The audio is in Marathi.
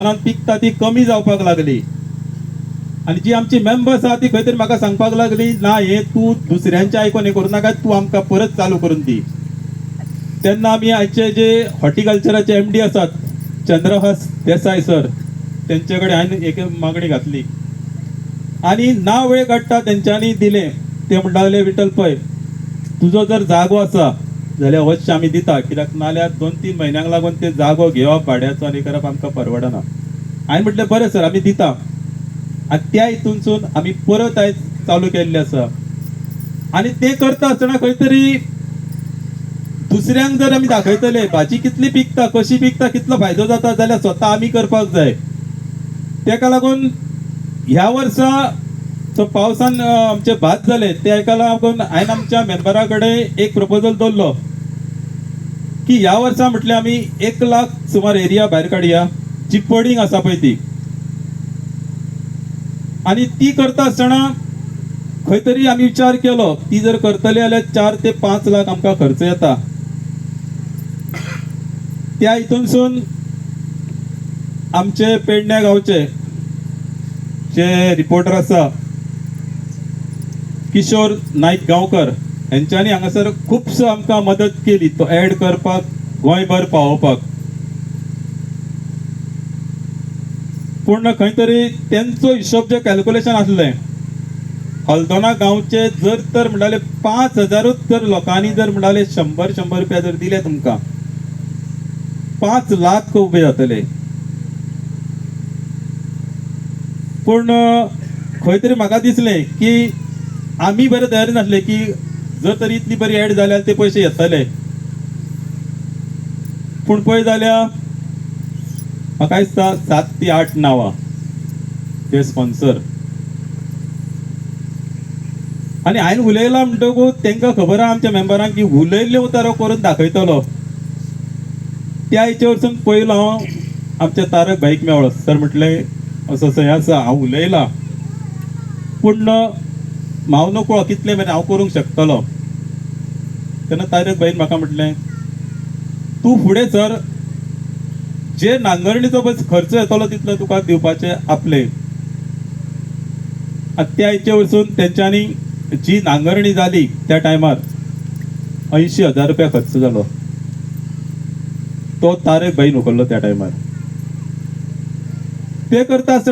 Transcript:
पिकता ती कमी जावपाक लागली आणि जी आमची मेंबर्स आहा ती खंय तरी म्हाका सांगपाक लागली ना हे तू दुसऱ्यांचे आयकून हे करू नाका, तू आमकां परत चालू करून दी. तेन्ना आमी आयचे जे हॉर्टिकल्चराचे MD आसात चंद्रहास देसाई सर, तेंचे कडेन हांवें एक मागणी घातली आणि ना वेळ काडटा तेंच्यांनी दिले. ते म्हणटाले विठ्ठल पळय तुजो जर जागो आसा जाल्यार अवश्य आमी दिता, कित्याक नाल्यार 2-3 म्हयन्यांक लागून ते जागो घेवप भाड्याचो आनी करप आमकां परवडना. हांवें म्हटलें बरें सर आमी दिता. आनी त्या हितूनसून आमी परत आयज चालू केल्ले आसा आनी ते करता आसतना खंय तरी दुसऱ्यांक जर आमी दाखयतले भाजी कितली पिकता, कशी पिकता, कितलो फायदो जाता जाल्यार स्वता आमी करपाक जाय. तेका लागून ह्या वर्सा जो पावसान आमचे भात जाले ते हेका लागून हांवें आमच्या मेंबरा कडेन एक प्रपोजल दवरलो की ह्या वर्सा म्हटल्यार आमी 1 लाख सुमार एरिया भायर काडया जी पडींग आसा पळय ती, आणि ती करता आसतना खंय तरी आमी विचार केलो ती जर करतले जाल्यार 4 ते 5 लाख आमकां खर्च येता. त्या हितूनसून आमचे पेडण्या गांवचे जे रिपोर्टर आसा किशोर नाईक गांवकर हेंच्यांनी हांगासर खुबसो आमकां मदत केली तो ऍड करपाक, गोंयभर पावोवपाक. पूण खंय तरी तेंचो हिशोब जे कॅल्क्युलेशन आसलें हल्दोना गांवचे जर तर म्हणटाले 5,000 जर लोकांनी जर म्हणटाले 100 रुपया जर दिले तुमकां 5 लाख उबे जातले. पूण खंय तरी म्हाका दिसलें की आमी बरे तयारी नासले की जर तरी इतली बरी ऍड जाल्यार ते पयशे येतले. पूण पळय जाल्यार म्हाका दिसता 7 ते 8 नांवां ते स्पॉन्सर, आनी हांवें उलयलां म्हणटकूच तांकां खबर आहा आमच्या मेंबरांक की उलयल्ले उतारो करून दाखयतलो. त्या हेचे वरसून पयलो हांव आमच्या तारक भाईक मेवलो. सर म्हटलें असो असो हें आसा, हांव उलयलां पूण हांव नकळो कितले मेरेन हांव करूंक शकतलो. तेन्ना तारक भाईन म्हाका म्हटलें तूं फुडें सर, जे नांगरणीचो पळय खर्च येतलो तितलो तुका दिवपाचे आपले. आनी त्या हेचे वरसून तेंच्यांनी जी नांगरणी जाली त्या टायमार 80,000 रुपया खर्च जालो. तो तारक भाईन उखल्लो त्या टायमार. ते करता आसतना